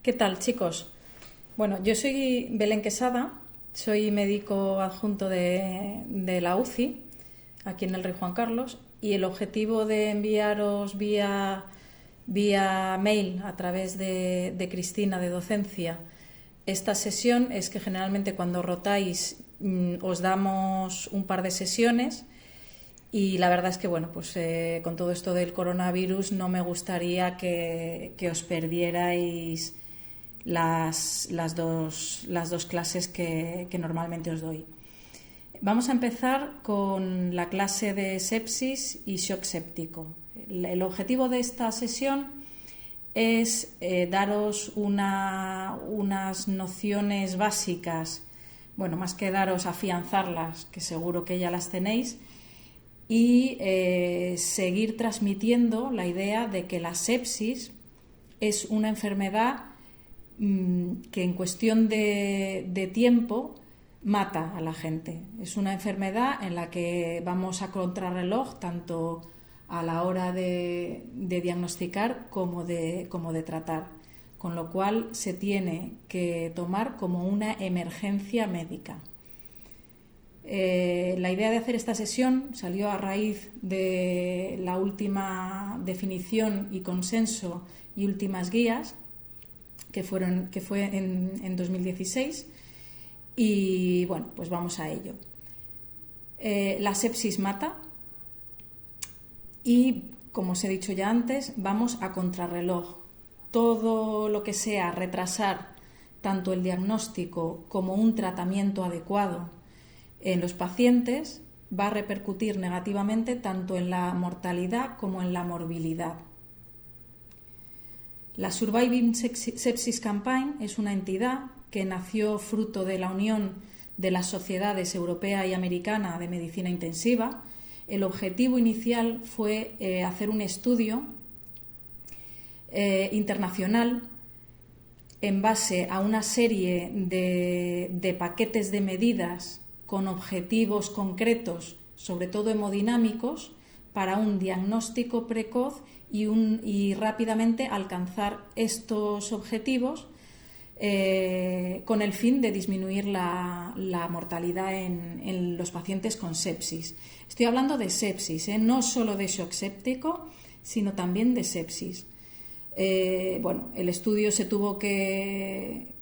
¿Qué tal, chicos? Bueno, yo soy Belén Quesada, soy médico adjunto de la UCI, aquí en el Rey Juan Carlos, y el objetivo de enviaros vía mail a través de Cristina de Docencia esta sesión es que generalmente cuando rotáis os damos un par de sesiones. Y la verdad es que, bueno, pues con todo esto del coronavirus no me gustaría que os perdierais las dos clases que normalmente os doy. Vamos a empezar con la clase de sepsis y shock séptico. El objetivo de esta sesión es daros unas nociones básicas, bueno, más que daros, afianzarlas, que seguro que ya las tenéis, y seguir transmitiendo la idea de que la sepsis es una enfermedad que en cuestión de tiempo mata a la gente. Es una enfermedad en la que vamos a contrarreloj tanto a la hora de diagnosticar como de tratar, con lo cual se tiene que tomar como una emergencia médica. La idea de hacer esta sesión salió a raíz de la última definición y consenso y últimas guías que fue en 2016 y bueno, pues vamos a ello. La sepsis mata y, como os he dicho ya antes, vamos a contrarreloj. Todo lo que sea retrasar tanto el diagnóstico como un tratamiento adecuado en los pacientes va a repercutir negativamente tanto en la mortalidad como en la morbilidad. La Surviving Sepsis Campaign es una entidad que nació fruto de la unión de las sociedades europea y americana de medicina intensiva. El objetivo inicial fue hacer un estudio internacional en base a una serie de paquetes de medidas con objetivos concretos, sobre todo hemodinámicos, para un diagnóstico precoz y rápidamente alcanzar estos objetivos con el fin de disminuir la mortalidad en los pacientes con sepsis. Estoy hablando de sepsis, no solo de shock séptico, sino también de sepsis. Bueno, el estudio se tuvo que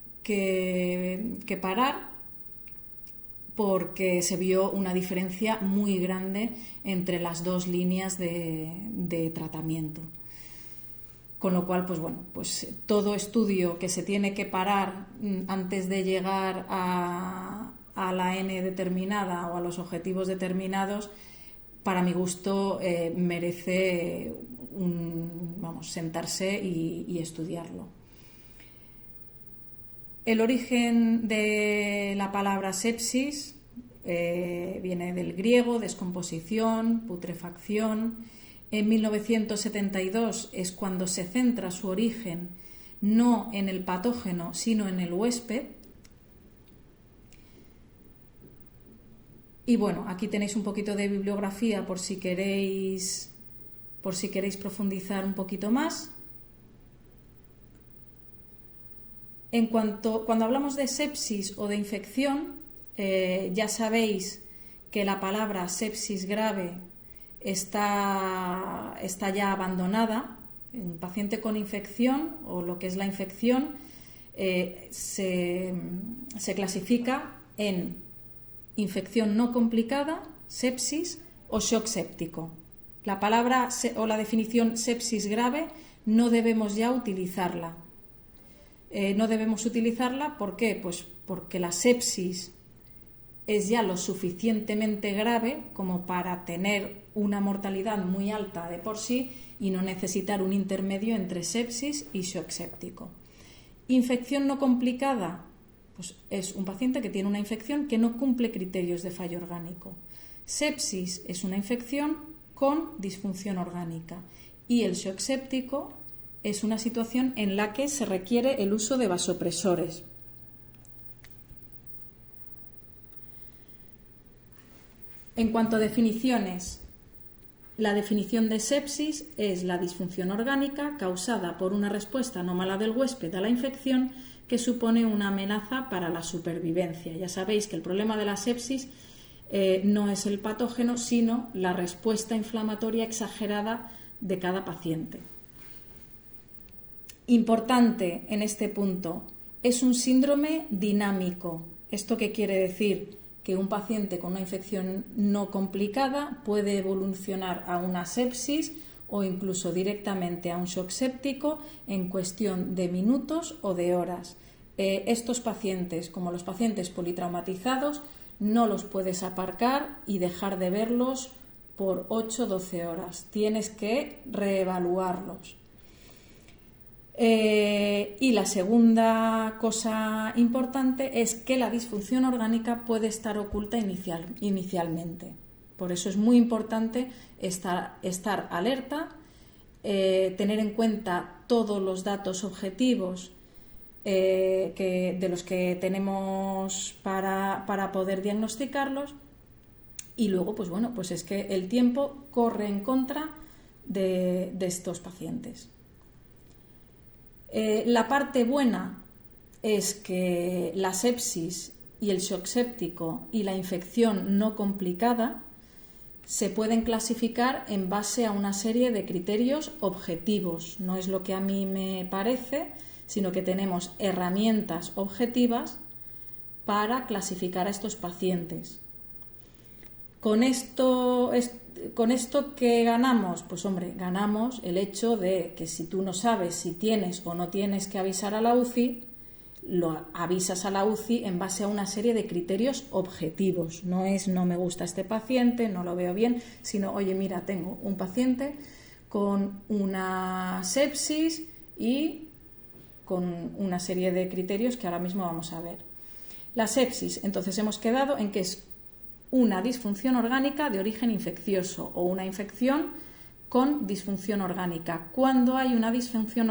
parar porque se vio una diferencia muy grande entre las dos líneas de tratamiento. Con lo cual, pues bueno, pues todo estudio que se tiene que parar antes de llegar a la N determinada o a los objetivos determinados, para mi gusto merece sentarse y estudiarlo. El origen de la palabra sepsis viene del griego, descomposición, putrefacción. En 1972 es cuando se centra su origen no en el patógeno, sino en el huésped. Y bueno, aquí tenéis un poquito de bibliografía por si queréis profundizar un poquito más. Cuando hablamos de sepsis o de infección, ya sabéis que la palabra sepsis grave está ya abandonada. Un paciente con infección o lo que es la infección se clasifica en infección no complicada, sepsis o shock séptico. La palabra o la definición sepsis grave no debemos ya utilizarla. No debemos utilizarla, ¿por qué? Pues porque la sepsis es ya lo suficientemente grave como para tener una mortalidad muy alta de por sí y no necesitar un intermedio entre sepsis y shock séptico. Infección no complicada, pues es un paciente que tiene una infección que no cumple criterios de fallo orgánico. Sepsis es una infección con disfunción orgánica y el shock séptico es una situación en la que se requiere el uso de vasopresores. En cuanto a definiciones, La definición de sepsis es la disfunción orgánica causada por una respuesta anómala del huésped a la infección que supone una amenaza para la supervivencia. Ya sabéis que el problema de la sepsis no es el patógeno, sino la respuesta inflamatoria exagerada de cada paciente. Importante en este punto, es un síndrome dinámico. ¿Esto qué quiere decir? Que un paciente con una infección no complicada puede evolucionar a una sepsis o incluso directamente a un shock séptico en cuestión de minutos o de horas. Estos pacientes, como los pacientes politraumatizados, no los puedes aparcar y dejar de verlos por 8-12 horas. Tienes que reevaluarlos. Y la segunda cosa importante es que la disfunción orgánica puede estar oculta inicialmente. Por eso es muy importante estar alerta, tener en cuenta todos los datos objetivos de los que tenemos para poder diagnosticarlos. Y luego, pues es que el tiempo corre en contra de estos pacientes. La parte buena es que la sepsis y el shock séptico y la infección no complicada se pueden clasificar en base a una serie de criterios objetivos. No es lo que a mí me parece, sino que tenemos herramientas objetivas para clasificar a estos pacientes. Con esto, ¿qué ganamos? Pues hombre, ganamos el hecho de que si tú no sabes si tienes o no tienes que avisar a la UCI, lo avisas a la UCI en base a una serie de criterios objetivos. No es no me gusta este paciente, no lo veo bien, sino oye, mira, tengo un paciente con una sepsis y con una serie de criterios que ahora mismo vamos a ver. La sepsis, entonces hemos quedado en que es una disfunción orgánica de origen infeccioso o una infección con disfunción orgánica. ¿Cuándo hay una disfunción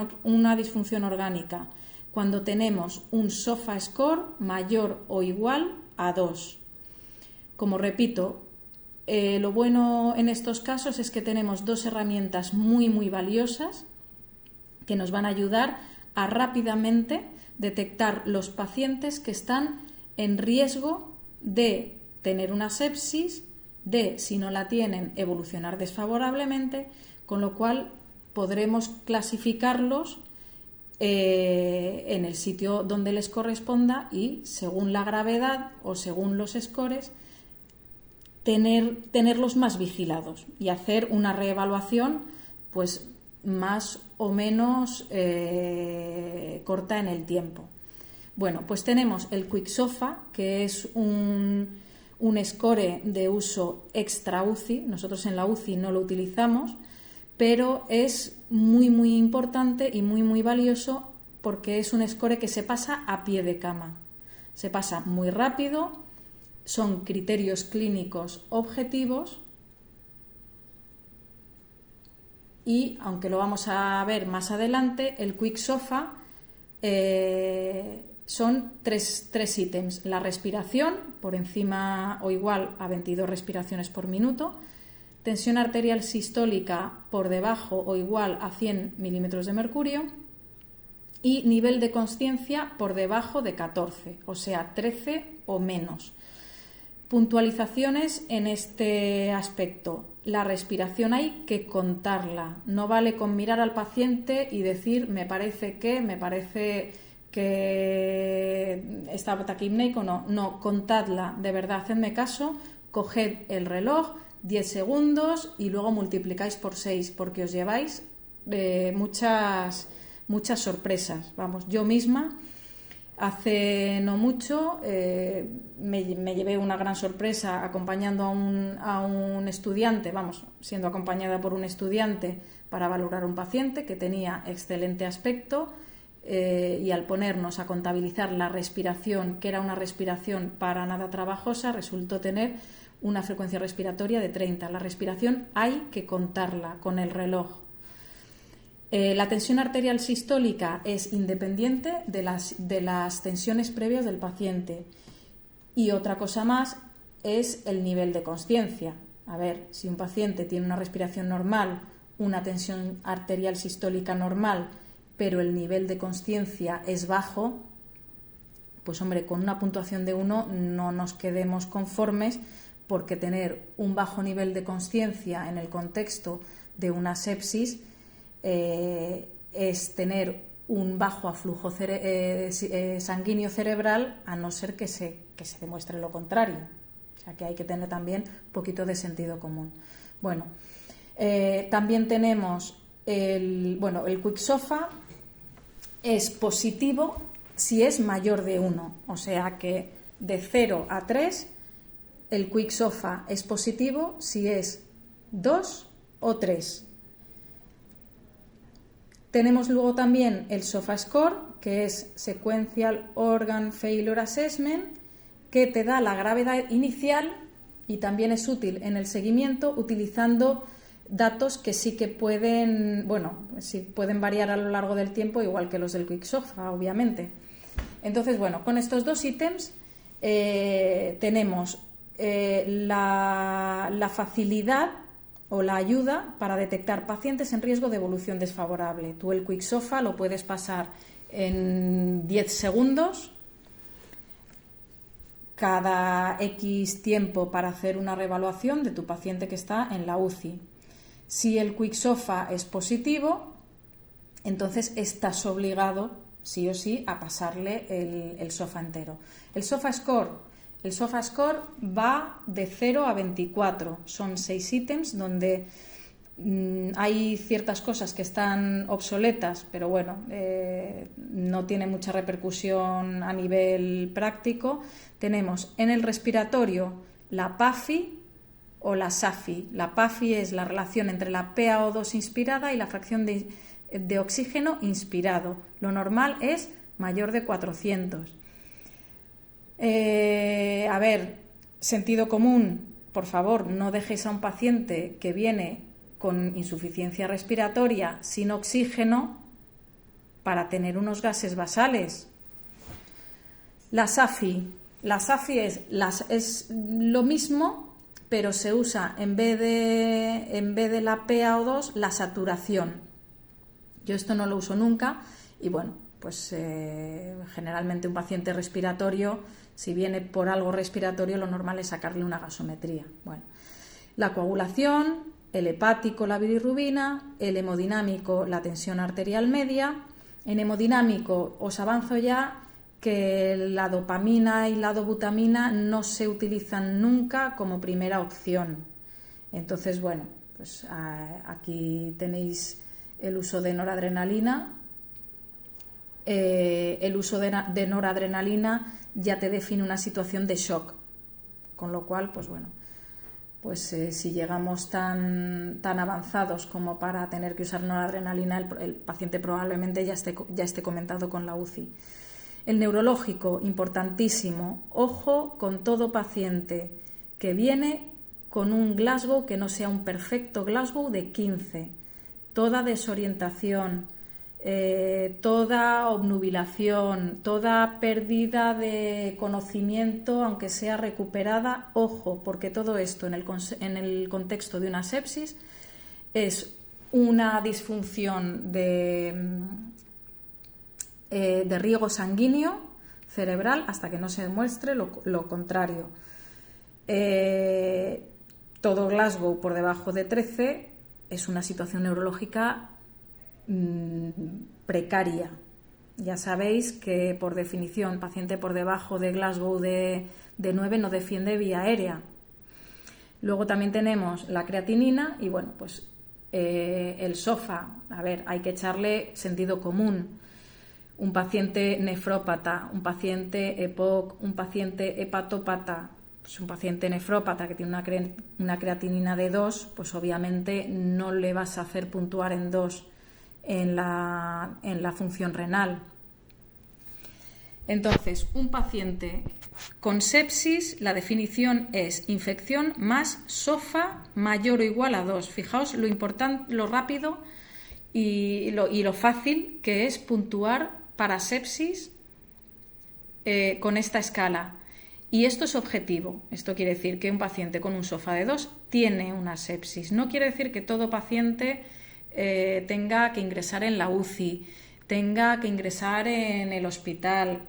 orgánica? Cuando tenemos un SOFA score mayor o igual a 2. Como repito, lo bueno en estos casos es que tenemos dos herramientas muy valiosas que nos van a ayudar a rápidamente detectar los pacientes que están en riesgo de tener una sepsis, de, si no la tienen, evolucionar desfavorablemente, con lo cual podremos clasificarlos en el sitio donde les corresponda y, según la gravedad o según los scores, tenerlos más vigilados y hacer una reevaluación pues más o menos corta en el tiempo. Bueno, pues tenemos el QuickSOFA, que es un score de uso extra UCI. Nosotros en la UCI no lo utilizamos, pero es muy importante y muy valioso porque es un score que se pasa a pie de cama. Se pasa muy rápido, son criterios clínicos objetivos y, aunque lo vamos a ver más adelante, el QuickSOFA son tres ítems. La respiración, por encima o igual a 22 respiraciones por minuto. Tensión arterial sistólica por debajo o igual a 100 milímetros de mercurio. Y nivel de consciencia por debajo de 14, o sea, 13 o menos. Puntualizaciones en este aspecto. La respiración hay que contarla. No vale con mirar al paciente y decir me parece que está taquipneico. No, contadla, de verdad, hacedme caso, coged el reloj, 10 segundos y luego multiplicáis por 6 porque os lleváis muchas sorpresas. Vamos, yo misma hace no mucho me llevé una gran sorpresa acompañando a un estudiante, siendo acompañada por un estudiante para valorar un paciente que tenía excelente aspecto. Y al ponernos a contabilizar la respiración, que era una respiración para nada trabajosa, resultó tener una frecuencia respiratoria de 30. La respiración hay que contarla con el reloj. La tensión arterial sistólica es independiente de las tensiones previas del paciente. Y otra cosa más es el nivel de consciencia. A ver, si un paciente tiene una respiración normal, una tensión arterial sistólica normal, pero el nivel de consciencia es bajo, pues hombre, con una puntuación de 1 no nos quedemos conformes, porque tener un bajo nivel de consciencia en el contexto de una sepsis es tener un bajo aflujo sanguíneo cerebral, a no ser que se demuestre lo contrario. O sea que hay que tener también un poquito de sentido común. Bueno, también tenemos el Quick-SOFA es positivo si es mayor de 1, o sea que de 0 a 3 el Quick-SOFA es positivo si es 2 o 3. Tenemos luego también el SOFA Score, que es Sequential Organ Failure Assessment, que te da la gravedad inicial y también es útil en el seguimiento utilizando datos que sí que pueden variar a lo largo del tiempo, igual que los del Quick-SOFA, obviamente. Entonces, con estos dos ítems tenemos la facilidad o la ayuda para detectar pacientes en riesgo de evolución desfavorable. Tú el Quick-SOFA lo puedes pasar en 10 segundos cada X tiempo para hacer una reevaluación de tu paciente que está en la UCI. Si el Quick-SOFA es positivo, entonces estás obligado, sí o sí, a pasarle el SOFA entero. El SOFA Score va de 0 a 24. Son 6 ítems donde hay ciertas cosas que están obsoletas, pero no tiene mucha repercusión a nivel práctico. Tenemos en el respiratorio la PAFI o la SAFI. La PAFI es la relación entre la PaO2 inspirada y la fracción de oxígeno inspirado. Lo normal es mayor de 400. Sentido común, por favor, no dejes a un paciente que viene con insuficiencia respiratoria sin oxígeno para tener unos gases basales. La SAFI es lo mismo, pero se usa en vez de la PaO2 la saturación. Yo esto no lo uso nunca y generalmente un paciente respiratorio, si viene por algo respiratorio, lo normal es sacarle una gasometría. La coagulación, el hepático, la bilirrubina, el hemodinámico, la tensión arterial media. En hemodinámico os avanzo ya que la dopamina y la dobutamina no se utilizan nunca como primera opción. Entonces, aquí tenéis el uso de noradrenalina. El uso de noradrenalina ya te define una situación de shock, con lo cual, si llegamos tan avanzados como para tener que usar noradrenalina, el paciente probablemente ya esté comentado con la UCI. El neurológico, importantísimo. Ojo con todo paciente que viene con un Glasgow que no sea un perfecto Glasgow de 15. Toda desorientación, toda obnubilación, toda pérdida de conocimiento, aunque sea recuperada, ojo, porque todo esto en el contexto de una sepsis es una disfunción de riego sanguíneo cerebral hasta que no se demuestre lo contrario. Todo Glasgow por debajo de 13 es una situación neurológica precaria. Ya sabéis que por definición paciente por debajo de Glasgow de 9 no defiende vía aérea. Luego también tenemos la creatinina y el SOFA. Hay que echarle sentido común. Un paciente nefrópata, un paciente EPOC, un paciente hepatópata, un paciente nefrópata que tiene una creatinina de 2, pues obviamente no le vas a hacer puntuar en 2 en la función renal. Entonces, un paciente con sepsis, la definición es infección más SOFA mayor o igual a 2. Fijaos lo importante, lo rápido y lo fácil que es puntuar para sepsis con esta escala. Y esto es objetivo. Esto quiere decir que un paciente con un sofá de 2 tiene una sepsis. No quiere decir que todo paciente tenga que ingresar en la UCI, tenga que ingresar en el hospital.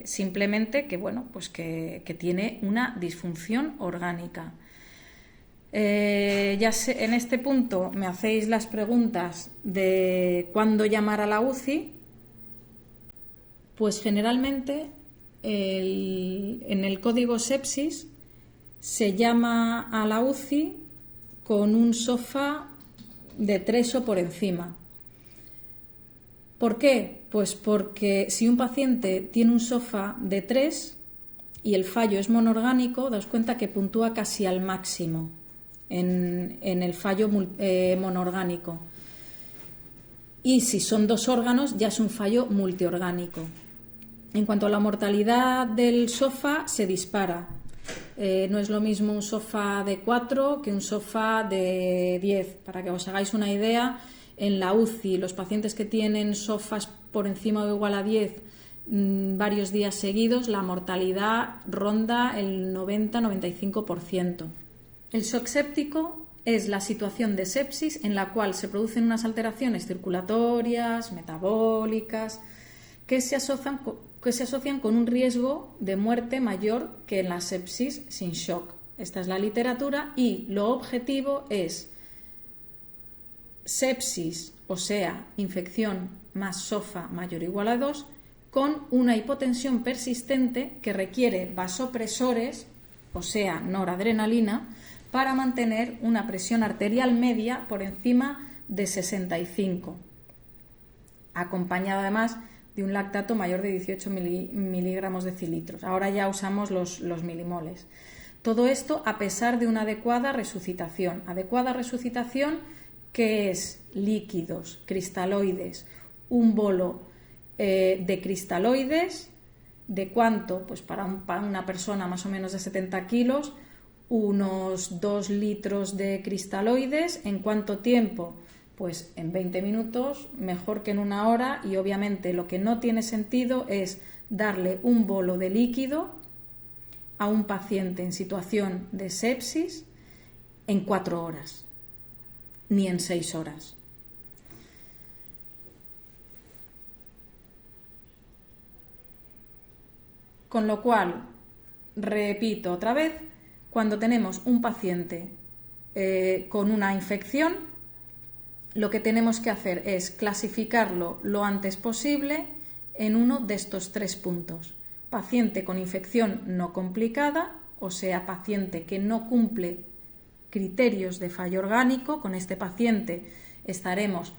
Simplemente que, bueno, pues que tiene una disfunción orgánica. En este punto me hacéis las preguntas de cuándo llamar a la UCI. Pues generalmente en el código sepsis se llama a la UCI con un sofá de 3 o por encima. ¿Por qué? Pues porque si un paciente tiene un sofá de 3 y el fallo es monorgánico, daos cuenta que puntúa casi al máximo en el fallo monorgánico. Y si son 2 órganos ya es un fallo multiorgánico. En cuanto a la mortalidad del sofá, se dispara. No es lo mismo un sofá de 4 que un sofá de 10. Para que os hagáis una idea, en la UCI, los pacientes que tienen sofás por encima o igual a 10 varios días seguidos, la mortalidad ronda el 90-95%. El shock séptico es la situación de sepsis en la cual se producen unas alteraciones circulatorias, metabólicas, que se asocian con un riesgo de muerte mayor que en la sepsis sin shock. Esta es la literatura y lo objetivo es sepsis, o sea, infección más SOFA mayor o igual a 2, con una hipotensión persistente que requiere vasopresores, o sea, noradrenalina, para mantener una presión arterial media por encima de 65, acompañada además de un lactato mayor de 18 miligramos decilitros. Ahora ya usamos los milimoles. Todo esto a pesar de una adecuada resucitación. Adecuada resucitación que es líquidos, cristaloides, un bolo de cristaloides, ¿de cuánto? Pues para una persona más o menos de 70 kilos, unos 2 litros de cristaloides. ¿En cuánto tiempo? Pues en 20 minutos, mejor que en 1 hora, y obviamente lo que no tiene sentido es darle un bolo de líquido a un paciente en situación de sepsis en 4 horas, ni en 6 horas. Con lo cual, repito otra vez, cuando tenemos un paciente con una infección, lo que tenemos que hacer es clasificarlo lo antes posible en uno de estos 3 puntos. Paciente con infección no complicada, o sea, paciente que no cumple criterios de fallo orgánico. Con este paciente estaremos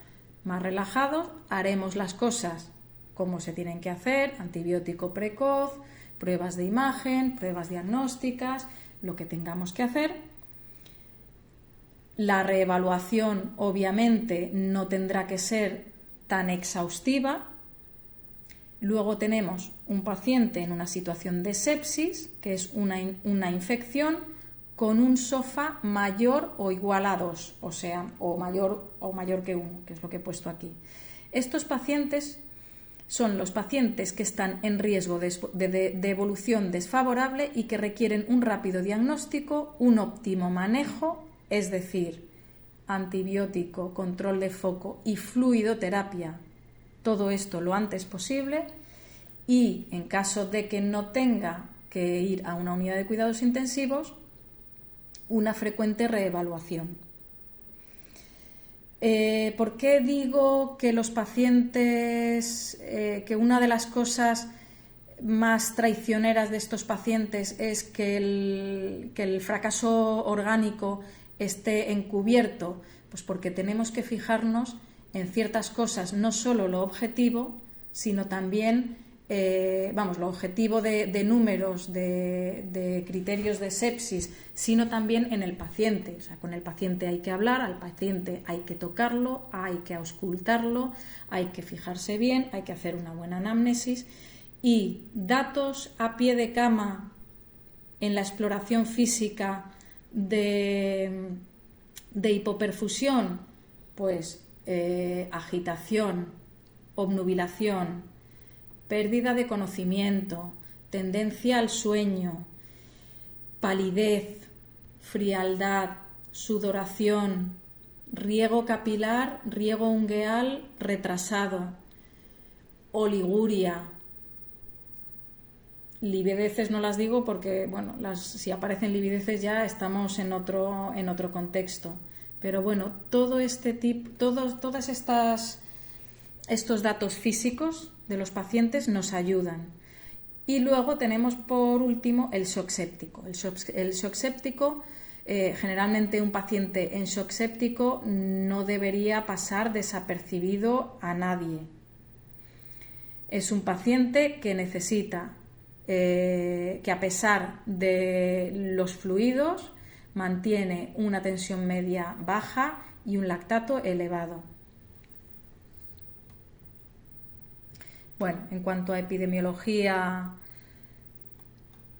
más relajados, haremos las cosas como se tienen que hacer, antibiótico precoz, pruebas de imagen, pruebas diagnósticas, lo que tengamos que hacer. La reevaluación obviamente no tendrá que ser tan exhaustiva. Luego tenemos un paciente en una situación de sepsis, que es una infección con un SOFA mayor o igual a 2, o sea, o mayor que 1, que es lo que he puesto aquí. Estos pacientes son los pacientes que están en riesgo de evolución desfavorable y que requieren un rápido diagnóstico, un óptimo manejo, es decir, antibiótico, control de foco y fluidoterapia, todo esto lo antes posible, y en caso de que no tenga que ir a una unidad de cuidados intensivos, una frecuente reevaluación. ¿Por qué digo que los pacientes, que una de las cosas más traicioneras de estos pacientes es que el fracaso orgánico esté encubierto? Pues porque tenemos que fijarnos en ciertas cosas, no solo lo objetivo, sino también lo objetivo de números, de criterios de sepsis, sino también en el paciente. O sea, con el paciente hay que hablar, al paciente hay que tocarlo, hay que auscultarlo, hay que fijarse bien, hay que hacer una buena anamnesis, y datos a pie de cama en la exploración física de hipoperfusión, pues agitación, obnubilación, pérdida de conocimiento, tendencia al sueño, palidez, frialdad, sudoración, riego capilar, riego ungueal retrasado, oliguria. Livideces no las digo porque, bueno, si aparecen livideces ya estamos en otro contexto. Pero bueno, todo este tipo, todas estos datos físicos de los pacientes nos ayudan. Y luego tenemos por último el shock séptico. El shock séptico, generalmente un paciente en shock séptico no debería pasar desapercibido a nadie. Es un paciente que necesita que a pesar de los fluidos mantiene una tensión media baja y un lactato elevado. Bueno, en cuanto a epidemiología,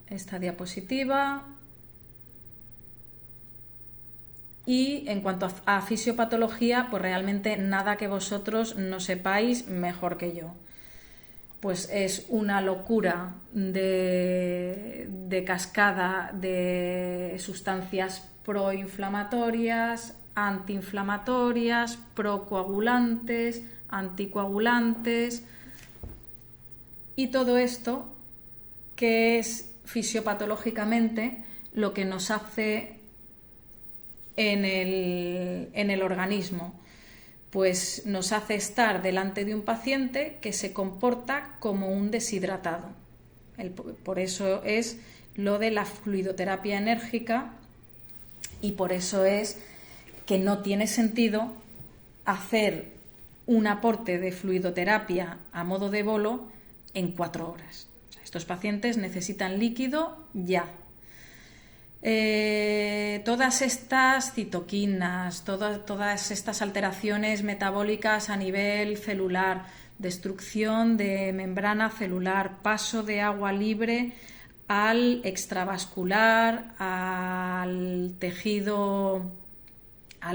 esta diapositiva. Y en cuanto a fisiopatología, pues realmente nada que vosotros no sepáis mejor que yo. Pues es una locura de cascada de sustancias proinflamatorias, antiinflamatorias, procoagulantes, anticoagulantes, y todo esto que es fisiopatológicamente lo que nos hace en el organismo. Pues nos hace estar delante de un paciente que se comporta como un deshidratado. Por eso es lo de la fluidoterapia enérgica y por eso es que no tiene sentido hacer un aporte de fluidoterapia a modo de bolo en 4 horas. O sea, estos pacientes necesitan líquido ya. Todas estas citoquinas, todas estas alteraciones metabólicas a nivel celular, destrucción de membrana celular, paso de agua libre al extravascular, al tejido, a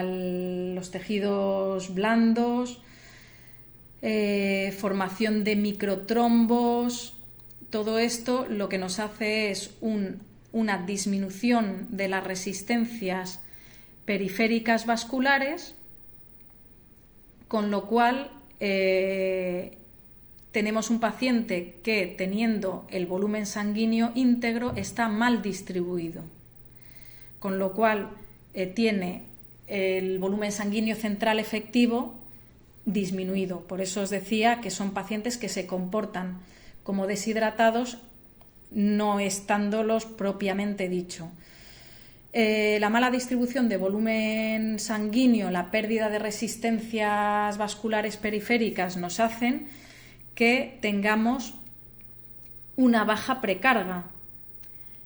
los tejidos blandos, formación de microtrombos. Todo esto lo que nos hace es una disminución de las resistencias periféricas vasculares, con lo cual tenemos un paciente que, teniendo el volumen sanguíneo íntegro, está mal distribuido, con lo cual tiene el volumen sanguíneo central efectivo disminuido. Por eso os decía que son pacientes que se comportan como deshidratados, no estándolos propiamente dicho. La mala distribución de volumen sanguíneo, la pérdida de resistencias vasculares periféricas nos hacen que tengamos una baja precarga.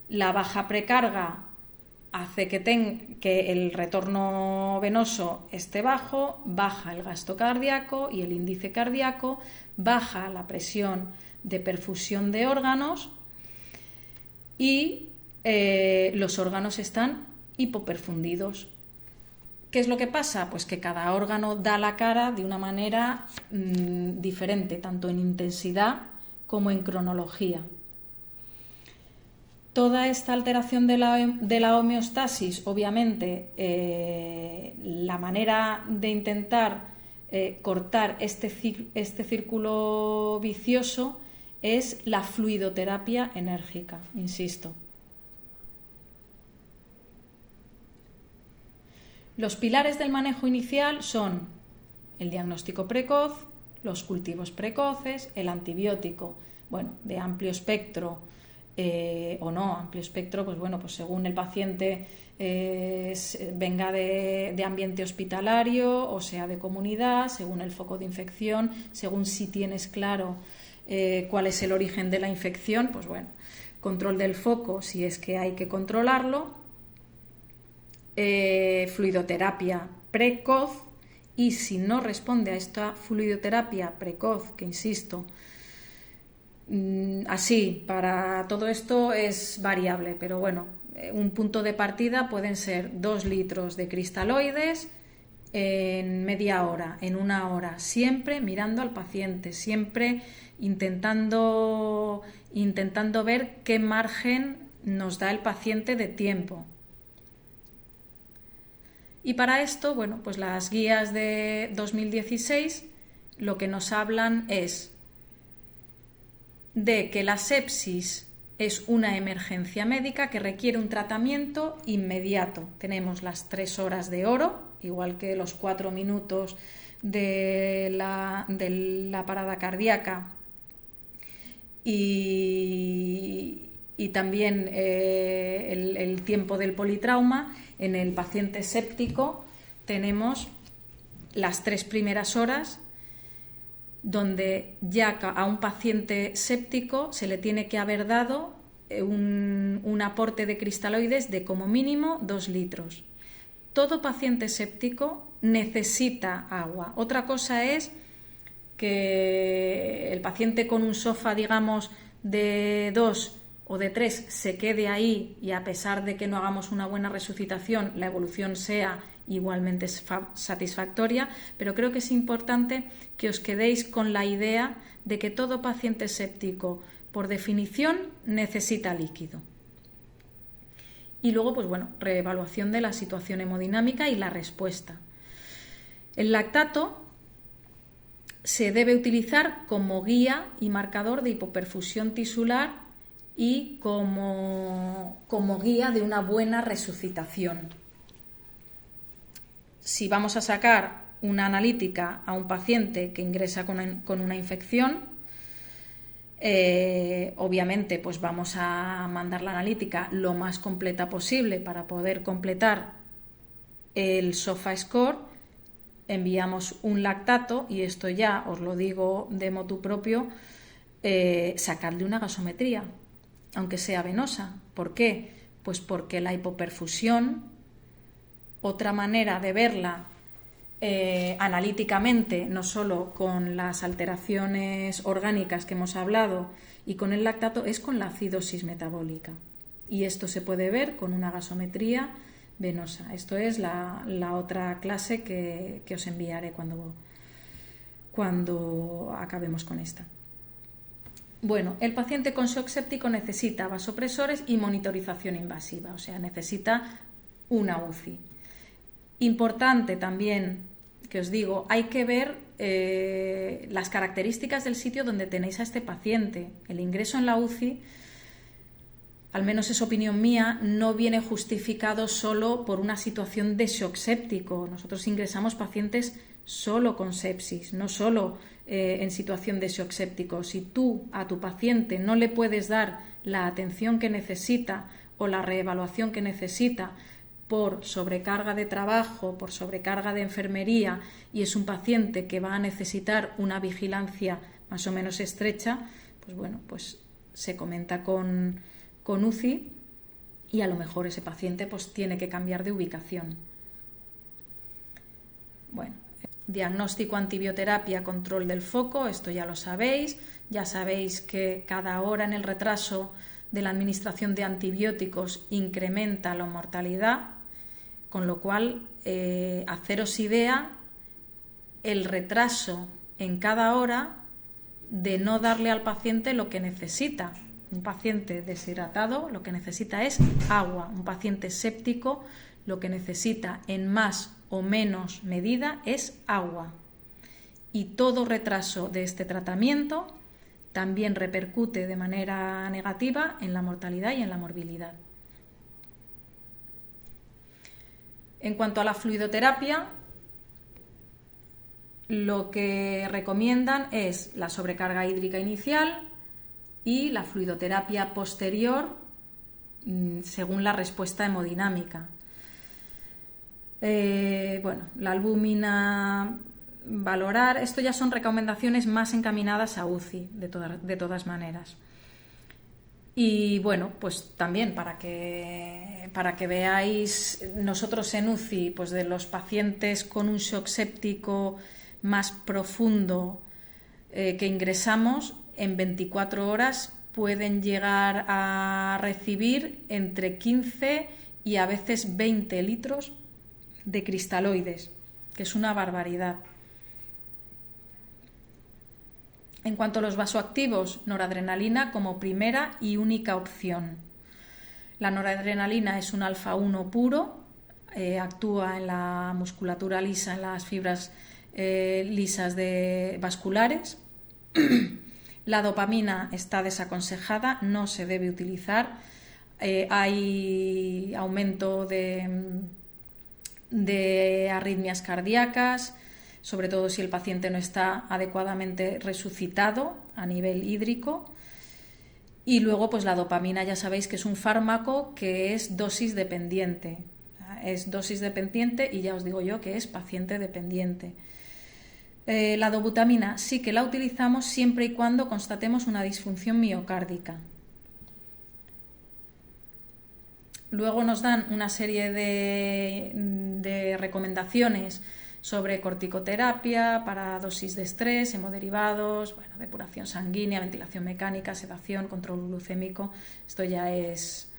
La baja precarga hace que el retorno venoso esté bajo, baja el gasto cardíaco y el índice cardíaco, baja la presión de perfusión de órganos y los órganos están hipoperfundidos. ¿Qué es lo que pasa? Pues que cada órgano da la cara de una manera diferente, tanto en intensidad como en cronología. Toda esta alteración de la homeostasis, obviamente, la manera de intentar cortar este círculo vicioso es la fluidoterapia enérgica, insisto. Los pilares del manejo inicial son el diagnóstico precoz, los cultivos precoces, el antibiótico, de amplio espectro o no, amplio espectro, pues según el paciente venga de ambiente hospitalario o sea de comunidad, según el foco de infección, según si tienes claro cuál es el origen de la infección, control del foco si es que hay que controlarlo, fluidoterapia precoz, y si no responde a esta fluidoterapia precoz, que insisto, así, para todo esto es variable, pero un punto de partida pueden ser 2 litros de cristaloides en media hora, en una hora, siempre mirando al paciente, siempre intentando ver qué margen nos da el paciente de tiempo. Y para esto, bueno, pues las guías de 2016 lo que nos hablan es de que la sepsis es una emergencia médica que requiere un tratamiento inmediato. Tenemos las 3 horas de oro, igual que los 4 minutos de la parada cardíaca, y también el tiempo del politrauma. En el paciente séptico tenemos las 3 primeras horas, donde ya a un paciente séptico se le tiene que haber dado un aporte de cristaloides de como mínimo 2 litros. Todo paciente séptico necesita agua. Otra cosa es que el paciente con un SOFA, digamos, de 2 o de 3 se quede ahí y, a pesar de que no hagamos una buena resucitación, la evolución sea igualmente satisfactoria, pero creo que es importante que os quedéis con la idea de que todo paciente séptico, por definición, necesita líquido. Y luego, pues bueno, reevaluación de la situación hemodinámica y la respuesta. El lactato se debe utilizar como guía y marcador de hipoperfusión tisular y como guía de una buena resucitación. Si vamos a sacar una analítica a un paciente que ingresa con una infección, obviamente pues vamos a mandar la analítica lo más completa posible para poder completar el SOFA score. Enviamos un lactato, y esto ya os lo digo de motu propio, sacarle una gasometría, aunque sea venosa. ¿Por qué? Pues porque la hipoperfusión, otra manera de verla analíticamente, no solo con las alteraciones orgánicas que hemos hablado y con el lactato, es con la acidosis metabólica. Y esto se puede ver con una gasometría venosa. Esto es la otra clase que os enviaré cuando acabemos con esta. Bueno, el paciente con shock séptico necesita vasopresores y monitorización invasiva, o sea, necesita una UCI. Importante también, que os digo, hay que ver las características del sitio donde tenéis a este paciente. El ingreso en la UCI, al menos es opinión mía, no viene justificado solo por una situación de shock séptico. Nosotros ingresamos pacientes solo con sepsis, no solo en situación de shock séptico. Si tú a tu paciente no le puedes dar la atención que necesita o la reevaluación que necesita por sobrecarga de trabajo, por sobrecarga de enfermería, y es un paciente que va a necesitar una vigilancia más o menos estrecha, pues bueno, pues se comenta con UCI, y a lo mejor ese paciente pues tiene que cambiar de ubicación. Bueno, diagnóstico, antibioterapia, control del foco, esto ya lo sabéis. Ya sabéis que cada hora en el retraso de la administración de antibióticos incrementa la mortalidad, con lo cual haceros idea el retraso en cada hora de no darle al paciente lo que necesita. Un paciente deshidratado lo que necesita es agua. Un paciente séptico lo que necesita en más o menos medida es agua. Y todo retraso de este tratamiento también repercute de manera negativa en la mortalidad y en la morbilidad. En cuanto a la fluidoterapia, lo que recomiendan es la sobrecarga hídrica inicial y la fluidoterapia posterior según la respuesta hemodinámica. La albúmina, valorar, esto ya son recomendaciones más encaminadas a UCI, de todas maneras. Y bueno, pues también para que veáis, nosotros en UCI, pues de los pacientes con un shock séptico más profundo que ingresamos, en 24 horas pueden llegar a recibir entre 15 y a veces 20 litros de cristaloides. que es una barbaridad. En cuanto a los vasoactivos, noradrenalina como primera y única opción. La noradrenalina es un alfa-1 puro, actúa en la musculatura lisa, en las fibras lisas vasculares. La dopamina está desaconsejada, no se debe utilizar. Hay aumento de arritmias cardíacas, sobre todo si el paciente no está adecuadamente resucitado a nivel hídrico. Y luego, pues la dopamina ya sabéis que es un fármaco que es dosis dependiente. Es dosis dependiente y ya os digo yo que es paciente dependiente. La dobutamina sí que la utilizamos siempre y cuando constatemos una disfunción miocárdica. Luego nos dan una serie de recomendaciones sobre corticoterapia para dosis de estrés, hemoderivados, depuración sanguínea, ventilación mecánica, sedación, control glucémico. Esto ya es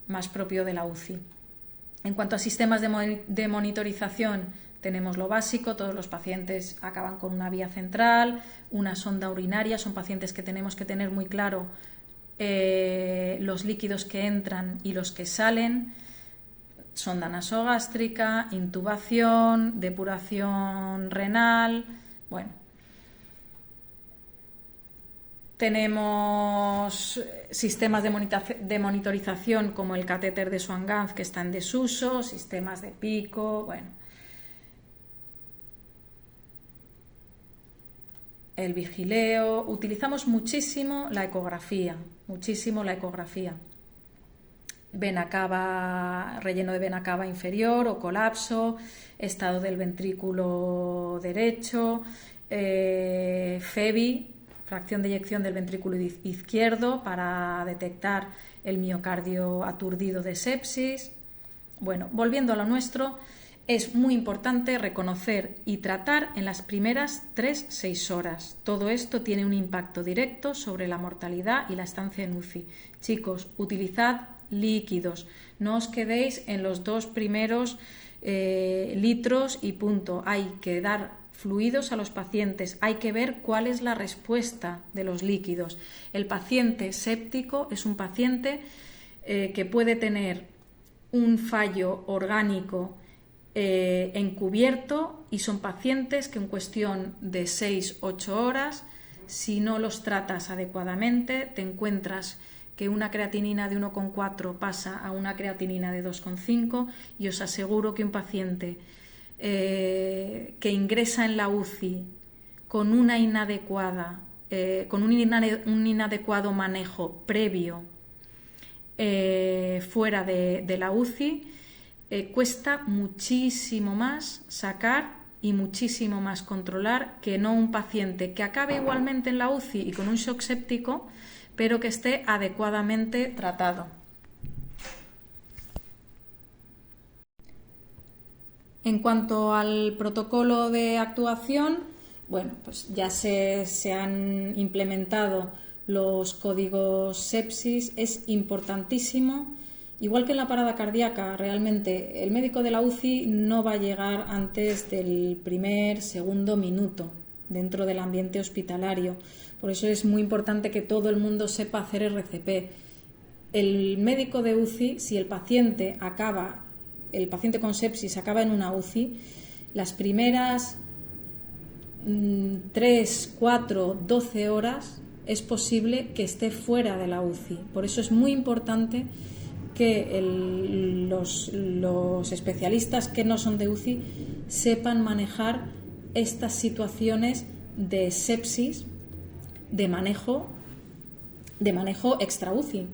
más propio de la UCI. En cuanto a sistemas de monitorización, tenemos lo básico, todos los pacientes acaban con una vía central, una sonda urinaria, son pacientes que tenemos que tener muy claro los líquidos que entran y los que salen, sonda nasogástrica, intubación, depuración renal, bueno. Tenemos sistemas de monitorización como el catéter de Swan-Ganz que está en desuso, sistemas de pico, bueno. El vigileo, utilizamos muchísimo la ecografía, Vena cava, relleno de vena cava inferior o colapso, estado del ventrículo derecho, FEBI, fracción de eyección del ventrículo izquierdo para detectar el miocardio aturdido de sepsis. Bueno, volviendo a lo nuestro, es muy importante reconocer y tratar en las primeras 3-6 horas. Todo esto tiene un impacto directo sobre la mortalidad y la estancia en UCI. Chicos, utilizad líquidos, no os quedéis en los 2 primeros litros y punto. Hay que dar fluidos a los pacientes, hay que ver cuál es la respuesta de los líquidos. El paciente séptico es un paciente que puede tener un fallo orgánico encubierto y son pacientes que en cuestión de 6-8 horas, si no los tratas adecuadamente, te encuentras que una creatinina de 1,4 pasa a una creatinina de 2,5 y os aseguro que un paciente que ingresa en la UCI con una inadecuada, con un inadecuado manejo previo fuera de la UCI, cuesta muchísimo más sacar y muchísimo más controlar que no un paciente que acabe igualmente en la UCI y con un shock séptico, pero que esté adecuadamente tratado. En cuanto al protocolo de actuación, bueno, pues ya se han implementado los códigos sepsis. Es importantísimo. Igual que en la parada cardíaca, realmente el médico de la UCI no va a llegar antes del segundo minuto dentro del ambiente hospitalario. Por eso es muy importante que todo el mundo sepa hacer RCP. El médico de UCI, si el paciente con sepsis acaba en una UCI, las primeras 3, 4, 12 horas es posible que esté fuera de la UCI. Por eso es muy importante que los especialistas que no son de UCI sepan manejar estas situaciones de sepsis de manejo extra UCI,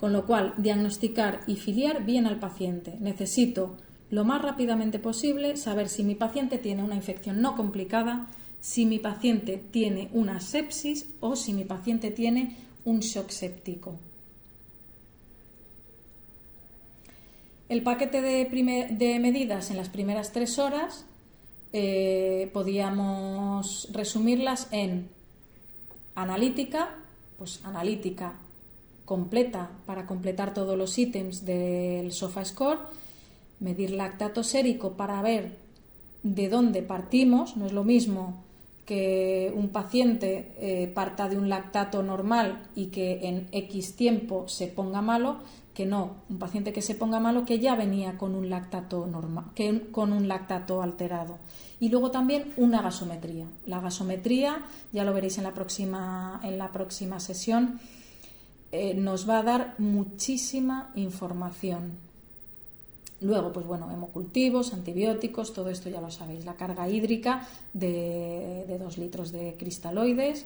con lo cual diagnosticar y filiar bien al paciente. Necesito lo más rápidamente posible saber si mi paciente tiene una infección no complicada, si mi paciente tiene una sepsis o si mi paciente tiene un shock séptico. El paquete de medidas en las primeras 3 horas podíamos resumirlas en analítica, pues analítica completa para completar todos los ítems del SOFA Score, medir lactato sérico para ver de dónde partimos. No es lo mismo que un paciente parta de un lactato normal y que en X tiempo se ponga malo, que no, un paciente que se ponga malo que ya venía con un lactato normal, con un lactato alterado. Y luego también una gasometría. La gasometría, ya lo veréis en la próxima sesión, nos va a dar muchísima información. Luego, pues bueno, hemocultivos, antibióticos, todo esto ya lo sabéis. La carga hídrica de 2 litros de cristaloides.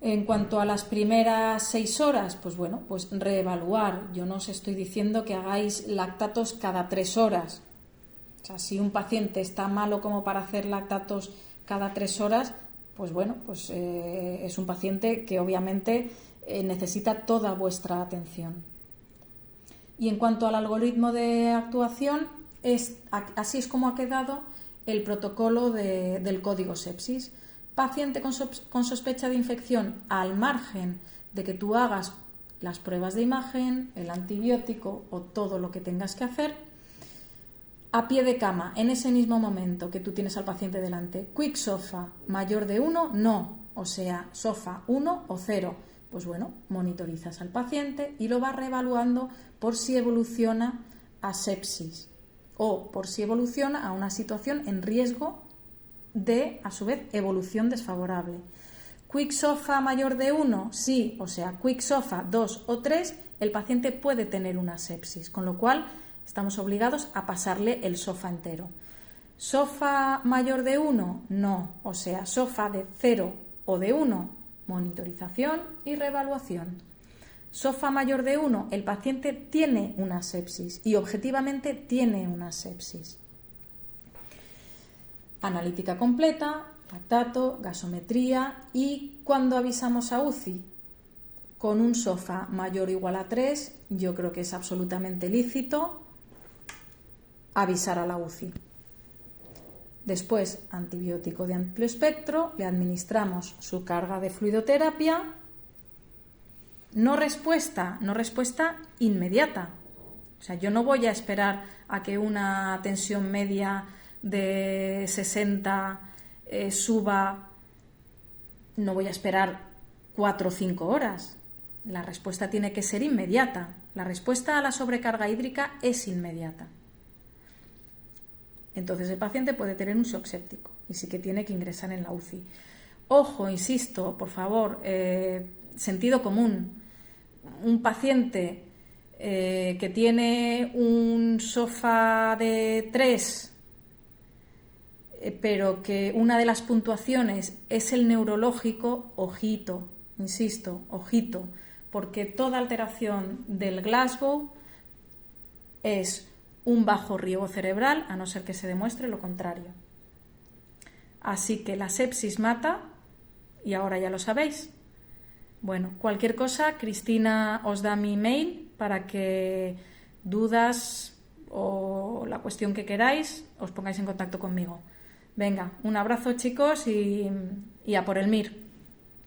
En cuanto a las primeras 6 horas, pues bueno, pues reevaluar. Yo no os estoy diciendo que hagáis lactatos cada 3 horas. O sea, si un paciente está malo como para hacer lactatos cada 3 horas, pues bueno, pues es un paciente que obviamente necesita toda vuestra atención. Y en cuanto al algoritmo de actuación, así es como ha quedado el protocolo del código sepsis. Paciente con sospecha de infección, al margen de que tú hagas las pruebas de imagen, el antibiótico o todo lo que tengas que hacer, a pie de cama, en ese mismo momento que tú tienes al paciente delante. Quick SOFA mayor de 1, no. O sea, SOFA 1 o 0. Pues bueno, monitorizas al paciente y lo vas reevaluando por si evoluciona a sepsis o por si evoluciona a una situación en riesgo de, a su vez, evolución desfavorable. Quick SOFA mayor de 1, sí, o sea, Quick SOFA 2 o 3, el paciente puede tener una sepsis, con lo cual estamos obligados a pasarle el SOFA entero. SOFA mayor de 1, no, o sea, SOFA de 0 o de 1, monitorización y reevaluación. SOFA mayor de 1, el paciente tiene una sepsis y objetivamente tiene una sepsis. Analítica completa, lactato, gasometría y cuando avisamos a UCI con un SOFA mayor o igual a 3, yo creo que es absolutamente lícito avisar a la UCI. Después, antibiótico de amplio espectro, le administramos su carga de fluidoterapia. No respuesta inmediata. O sea, yo no voy a esperar a que una tensión media de 60 suba, no voy a esperar 4 o 5 horas. La respuesta tiene que ser inmediata. La respuesta a la sobrecarga hídrica es inmediata. Entonces el paciente puede tener un shock séptico y sí que tiene que ingresar en la UCI. Ojo, insisto, por favor, sentido común. Un paciente que tiene un SOFA de 3, pero que una de las puntuaciones es el neurológico, ojito, insisto, ojito, porque toda alteración del Glasgow es un bajo riego cerebral, a no ser que se demuestre lo contrario. Así que la sepsis mata, y ahora ya lo sabéis. Bueno, cualquier cosa, Cristina os da mi email para que dudas o la cuestión que queráis os pongáis en contacto conmigo. Venga, un abrazo chicos y a por el MIR.